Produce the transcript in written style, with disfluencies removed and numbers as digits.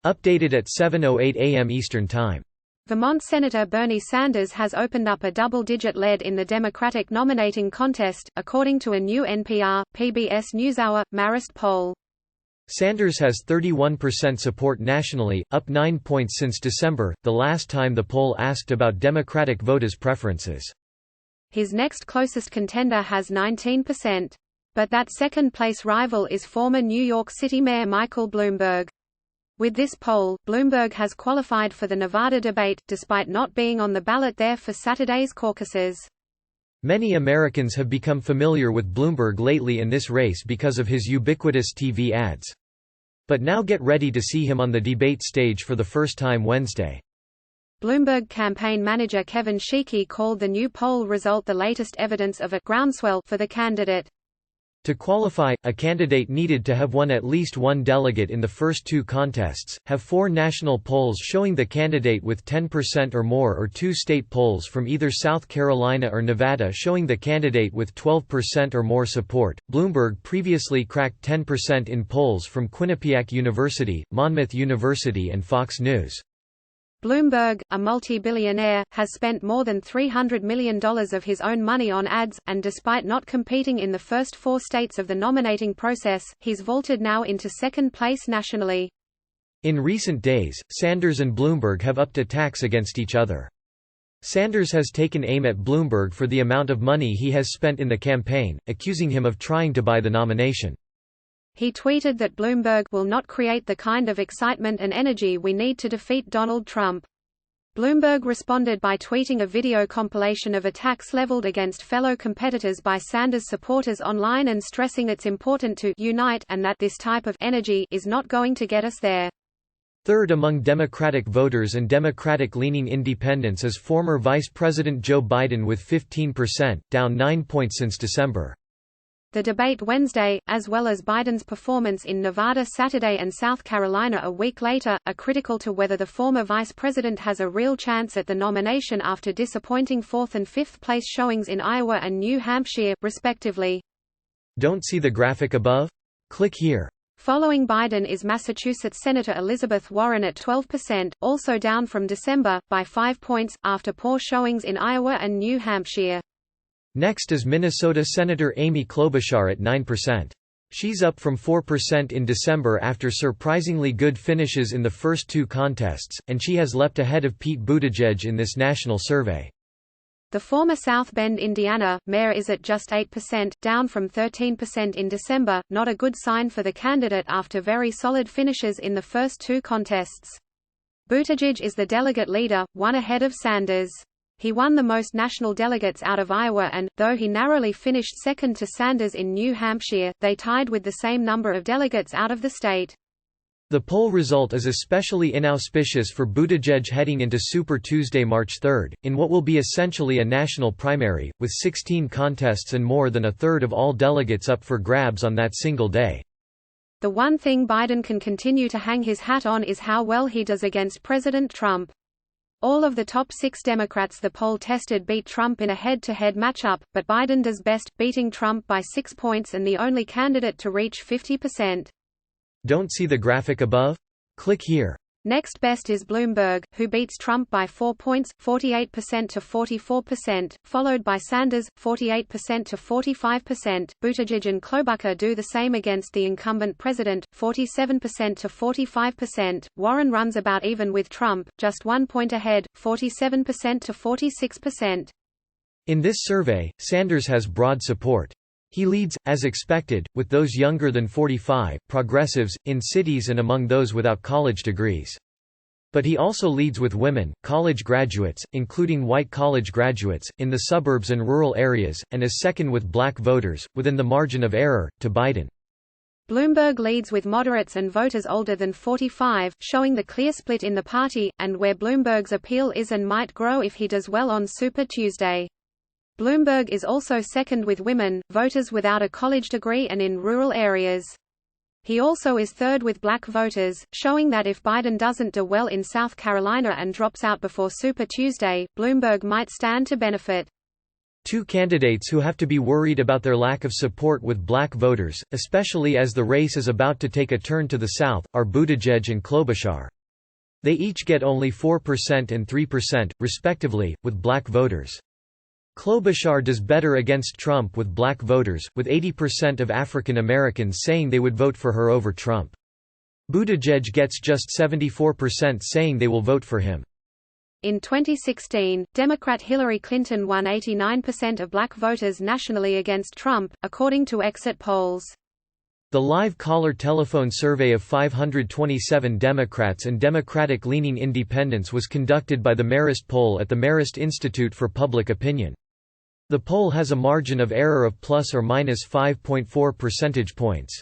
Updated at 7:08 a.m. Eastern Time. Vermont Senator Bernie Sanders has opened up a double-digit lead in the Democratic nominating contest, according to a new NPR-PBS NewsHour Marist poll. Sanders has 31% support nationally, up 9 points since December, the last time the poll asked about Democratic voters' preferences. His next closest contender has 19%. But that second-place rival is former New York City Mayor Michael Bloomberg. With this poll, Bloomberg has qualified for the Nevada debate, despite not being on the ballot there for Saturday's caucuses. Many Americans have become familiar with Bloomberg lately in this race because of his ubiquitous TV ads. But now get ready to see him on the debate stage for the first time Wednesday. Bloomberg campaign manager Kevin Sheekey called the new poll result the latest evidence of a groundswell for the candidate. To qualify, a candidate needed to have won at least one delegate in the first two contests, have 4 national polls showing the candidate with 10% or more, or 2 state polls from either South Carolina or Nevada showing the candidate with 12% or more support. Bloomberg previously cracked 10% in polls from Quinnipiac University, Monmouth University, and Fox News. Bloomberg, a multi-billionaire, has spent more than $300 million of his own money on ads, and despite not competing in the first 4 states of the nominating process, he's vaulted now into second place nationally. In recent days, Sanders and Bloomberg have upped attacks against each other. Sanders has taken aim at Bloomberg for the amount of money he has spent in the campaign, accusing him of trying to buy the nomination. He tweeted that Bloomberg will not create the kind of excitement and energy we need to defeat Donald Trump. Bloomberg responded by tweeting a video compilation of attacks leveled against fellow competitors by Sanders supporters online and stressing it's important to unite and that this type of energy is not going to get us there. Third among Democratic voters and Democratic-leaning independents is former Vice President Joe Biden with 15%, down 9 points since December. The debate Wednesday, as well as Biden's performance in Nevada Saturday and South Carolina a week later, are critical to whether the former vice president has a real chance at the nomination after disappointing 4th and 5th place showings in Iowa and New Hampshire, respectively. Don't see the graphic above? Click here. Following Biden is Massachusetts Senator Elizabeth Warren at 12%, also down from December, by 5 points, after poor showings in Iowa and New Hampshire. Next is Minnesota Senator Amy Klobuchar at 9%. She's up from 4% in December after surprisingly good finishes in the first 2 contests, and she has leapt ahead of Pete Buttigieg in this national survey. The former South Bend, Indiana, mayor is at just 8%, down from 13% in December, not a good sign for the candidate after very solid finishes in the first 2 contests. Buttigieg is the delegate leader, 1 ahead of Sanders. He won the most national delegates out of Iowa and, though he narrowly finished second to Sanders in New Hampshire, they tied with the same number of delegates out of the state. The poll result is especially inauspicious for Buttigieg heading into Super Tuesday, March 3, in what will be essentially a national primary, with 16 contests and more than a third of all delegates up for grabs on that single day. The one thing Biden can continue to hang his hat on is how well he does against President Trump. All of the top 6 Democrats the poll tested beat Trump in a head-to-head matchup, but Biden does best, beating Trump by 6 points and the only candidate to reach 50%. Don't see the graphic above? Click here. Next best is Bloomberg, who beats Trump by 4 points, 48% to 44%, followed by Sanders, 48% to 45%. Buttigieg and Klobuchar do the same against the incumbent president, 47% to 45%. Warren runs about even with Trump, just 1 point ahead, 47% to 46%. In this survey, Sanders has broad support. He leads, as expected, with those younger than 45, progressives, in cities and among those without college degrees. But he also leads with women, college graduates, including white college graduates, in the suburbs and rural areas, and is second with black voters, within the margin of error, to Biden. Bloomberg leads with moderates and voters older than 45, showing the clear split in the party, and where Bloomberg's appeal is and might grow if he does well on Super Tuesday. Bloomberg is also second with women, voters without a college degree and in rural areas. He also is third with black voters, showing that if Biden doesn't do well in South Carolina and drops out before Super Tuesday, Bloomberg might stand to benefit. 2 candidates who have to be worried about their lack of support with black voters, especially as the race is about to take a turn to the south, are Buttigieg and Klobuchar. They each get only 4% and 3%, respectively, with black voters. Klobuchar does better against Trump with black voters, with 80% of African Americans saying they would vote for her over Trump. Buttigieg gets just 74% saying they will vote for him. In 2016, Democrat Hillary Clinton won 89% of black voters nationally against Trump, according to exit polls. The live caller telephone survey of 527 Democrats and Democratic-leaning independents was conducted by the Marist poll at the Marist Institute for Public Opinion. The poll has a margin of error of plus or minus 5.4 percentage points.